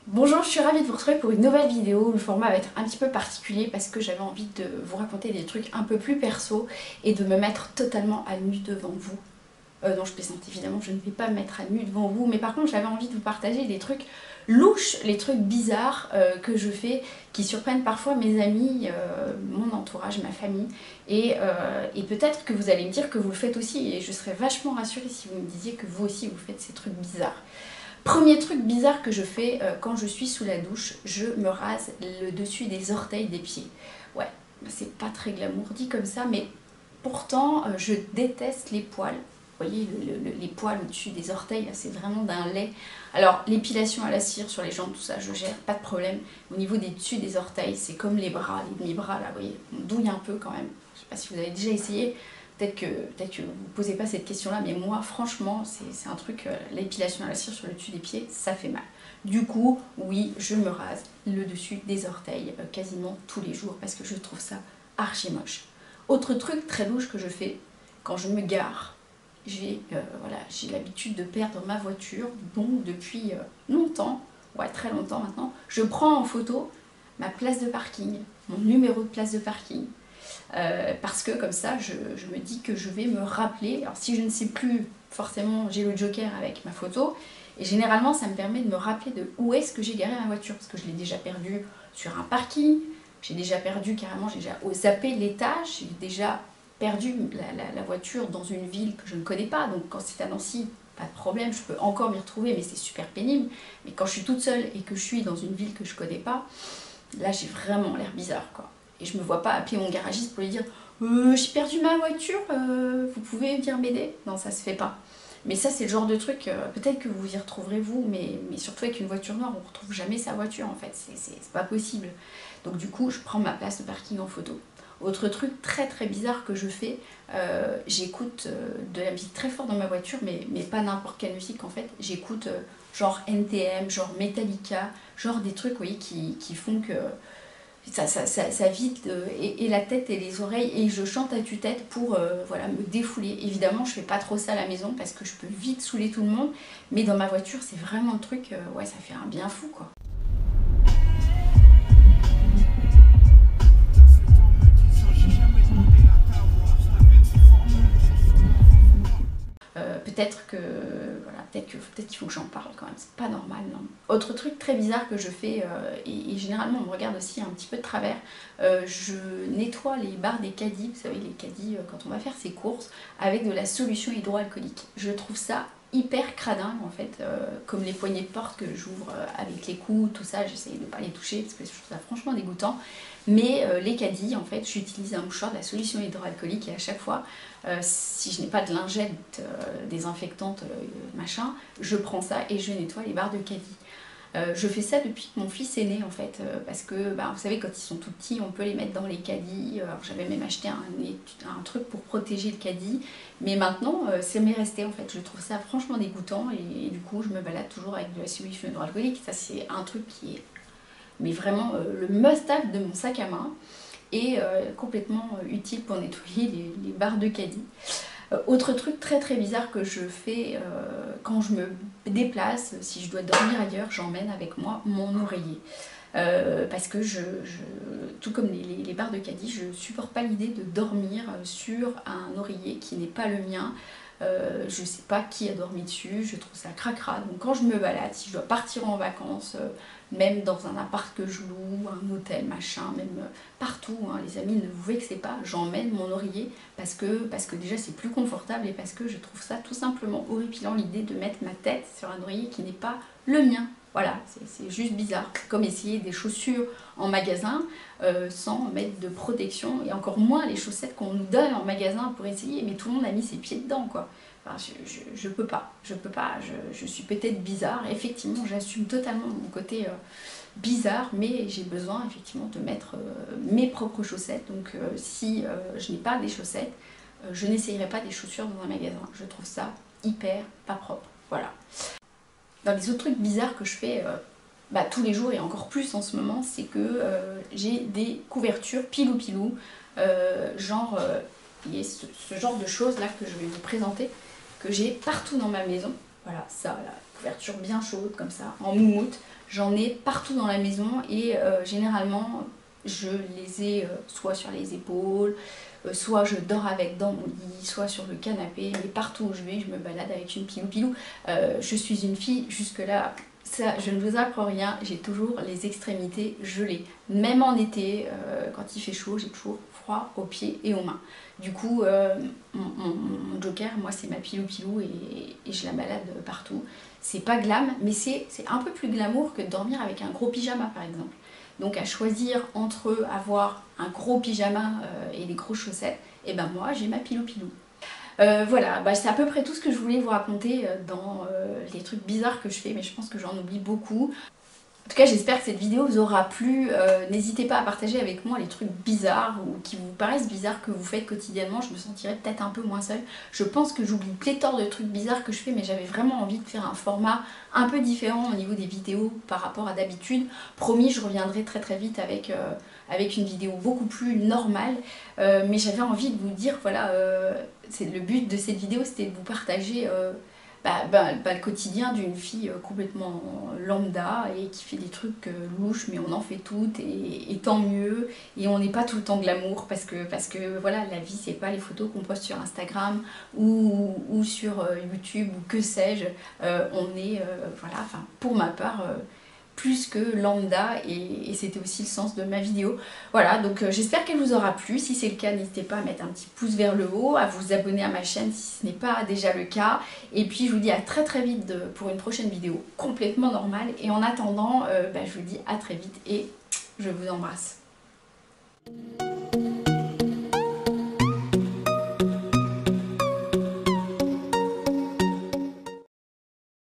Bonjour, je suis ravie de vous retrouver pour une nouvelle vidéo. Le format va être un petit peu particulier parce que j'avais envie de vous raconter des trucs un peu plus perso et de me mettre totalement à nu devant vous. Non, je plaisante, évidemment, je ne vais pas me mettre à nu devant vous, mais par contre, j'avais envie de vous partager des trucs louches, les trucs bizarres que je fais, qui surprennent parfois mes amis, mon entourage, ma famille, et peut-être que vous allez me dire que vous le faites aussi, et je serais vachement rassurée si vous me disiez que vous aussi vous faites ces trucs bizarres. Premier truc bizarre que je fais quand je suis sous la douche, je me rase le dessus des orteils des pieds. Ouais, c'est pas très glamour dit comme ça, mais pourtant je déteste les poils. Vous voyez, les poils au-dessus des orteils, c'est vraiment d'un lait. Alors, l'épilation à la cire sur les jambes, tout ça, je gère, pas de problème. Au niveau des dessus des orteils, c'est comme les bras, les demi-bras, là, vous voyez, on douille un peu quand même. Je sais pas si vous avez déjà essayé. Peut-être que vous ne posez pas cette question-là, mais moi, franchement, c'est un truc, l'épilation à la cire sur le dessus des pieds, ça fait mal. Du coup, oui, je me rase le dessus des orteils quasiment tous les jours parce que je trouve ça archi moche. Autre truc très louche que je fais, quand je me gare, j'ai l'habitude de perdre ma voiture, donc depuis longtemps, ouais, très longtemps maintenant, je prends en photo ma place de parking, mon numéro de place de parking. Parce que comme ça, je me dis que je vais me rappeler. Alors si je ne sais plus, forcément, j'ai le joker avec ma photo. Et généralement, ça me permet de me rappeler de où est-ce que j'ai garé ma voiture. Parce que je l'ai déjà perdue sur un parking. J'ai déjà perdu carrément, j'ai déjà zappé l'étage. J'ai déjà perdu la voiture dans une ville que je ne connais pas. Donc quand c'est à Nancy, pas de problème, je peux encore m'y retrouver, mais c'est super pénible. Mais quand je suis toute seule et que je suis dans une ville que je connais pas, là j'ai vraiment l'air bizarre, quoi. Et je me vois pas appeler mon garagiste pour lui dire j'ai perdu ma voiture, vous pouvez venir m'aider? Non, ça se fait pas. Mais ça, c'est le genre de truc, peut-être que vous y retrouverez vous, mais surtout avec une voiture noire, on retrouve jamais sa voiture en fait, c'est pas possible. Donc du coup, je prends ma place de parking en photo. Autre truc très très bizarre que je fais, j'écoute de la musique très fort dans ma voiture, mais pas n'importe quelle musique en fait. J'écoute genre NTM, genre Metallica, genre des trucs, vous voyez, qui font que ça vide et la tête et les oreilles, et je chante à tue-tête pour voilà, me défouler. Évidemment, je fais pas trop ça à la maison parce que je peux vite saouler tout le monde, mais dans ma voiture, c'est vraiment un truc, ouais, ça fait un bien fou, quoi. Peut-être que voilà, peut-être qu'il faut que j'en parle quand même, c'est pas normal, non. Autre truc très bizarre que je fais, et généralement on me regarde aussi un petit peu de travers, je nettoie les barres des caddies, vous savez les caddies quand on va faire ses courses, avec de la solution hydroalcoolique. Je trouve ça hyper cradingue en fait, comme les poignées de porte que j'ouvre avec les coups, tout ça, j'essaye de ne pas les toucher parce que je trouve ça franchement dégoûtant. Mais les caddies, en fait, j'utilise un mouchoir de la solution hydroalcoolique et à chaque fois, si je n'ai pas de lingette désinfectante, machin, je prends ça et je nettoie les barres de caddie. Je fais ça depuis que mon fils est né en fait, parce que bah, vous savez quand ils sont tout petits on peut les mettre dans les caddies, j'avais même acheté un truc pour protéger le caddie, mais maintenant c'est m'est resté en fait, je trouve ça franchement dégoûtant et du coup je me balade toujours avec de la solution hydroalcoolique, ça c'est un truc qui est mais vraiment le must-have de mon sac à main et complètement utile pour nettoyer les barres de caddie. Autre truc très très bizarre que je fais quand je me déplace, si je dois dormir ailleurs, j'emmène avec moi mon oreiller. Parce que tout comme les barres de caddie, je supporte pas l'idée de dormir sur un oreiller qui n'est pas le mien. Je sais pas qui a dormi dessus, je trouve ça cracra. Donc quand je me balade, si je dois partir en vacances, même dans un appart que je loue, un hôtel, machin, même partout, hein, les amis, ne vous vexez pas, j'emmène mon oreiller parce que déjà c'est plus confortable et parce que je trouve ça tout simplement horripilant l'idée de mettre ma tête sur un oreiller qui n'est pas le mien. Voilà, c'est juste bizarre, comme essayer des chaussures en magasin sans mettre de protection, et encore moins les chaussettes qu'on nous donne en magasin pour essayer, mais tout le monde a mis ses pieds dedans, quoi. Enfin, je peux pas, je suis peut-être bizarre, effectivement j'assume totalement mon côté bizarre, mais j'ai besoin effectivement de mettre mes propres chaussettes, donc si je n'ai pas des chaussettes, je n'essayerai pas des chaussures dans un magasin, je trouve ça hyper pas propre, voilà. Dans les autres trucs bizarres que je fais tous les jours et encore plus en ce moment, c'est que j'ai des couvertures pilou-pilou, genre, il y a ce genre de choses là que je vais vous présenter, que j'ai partout dans ma maison. Voilà, ça, la couverture bien chaude comme ça, en moumoute. J'en ai partout dans la maison et généralement je les ai soit sur les épaules, soit je dors avec dans mon lit, soit sur le canapé, mais partout où je vais, je me balade avec une pilou-pilou. Je suis une fille, jusque-là, ça, je ne vous apprends rien, j'ai toujours les extrémités gelées. Même en été, quand il fait chaud, j'ai toujours froid aux pieds et aux mains. Du coup, mon joker, moi, c'est ma pilou-pilou et je la balade partout. C'est pas glam, mais c'est un peu plus glamour que de dormir avec un gros pyjama, par exemple. Donc à choisir entre avoir un gros pyjama et des grosses chaussettes, et ben moi j'ai ma pilou-pilou. Voilà, c'est à peu près tout ce que je voulais vous raconter dans les trucs bizarres que je fais, mais je pense que j'en oublie beaucoup. En tout cas, j'espère que cette vidéo vous aura plu. N'hésitez pas à partager avec moi les trucs bizarres ou qui vous paraissent bizarres que vous faites quotidiennement. Je me sentirais peut-être un peu moins seule. Je pense que j'oublie pléthore de trucs bizarres que je fais, mais j'avais vraiment envie de faire un format un peu différent au niveau des vidéos par rapport à d'habitude. Promis, je reviendrai très très vite avec une vidéo beaucoup plus normale. Mais j'avais envie de vous dire, voilà, le but de cette vidéo, c'était de vous partager le quotidien d'une fille complètement lambda et qui fait des trucs louches, mais on en fait toutes et tant mieux. Et on n'est pas tout le temps glamour parce que voilà, la vie c'est pas les photos qu'on poste sur Instagram ou sur YouTube ou que sais-je. On est, voilà, enfin pour ma part, plus que lambda et c'était aussi le sens de ma vidéo. Voilà, donc j'espère qu'elle vous aura plu. Si c'est le cas, n'hésitez pas à mettre un petit pouce vers le haut, à vous abonner à ma chaîne si ce n'est pas déjà le cas. Et puis je vous dis à très très vite pour une prochaine vidéo complètement normale. Et en attendant, je vous dis à très vite et je vous embrasse.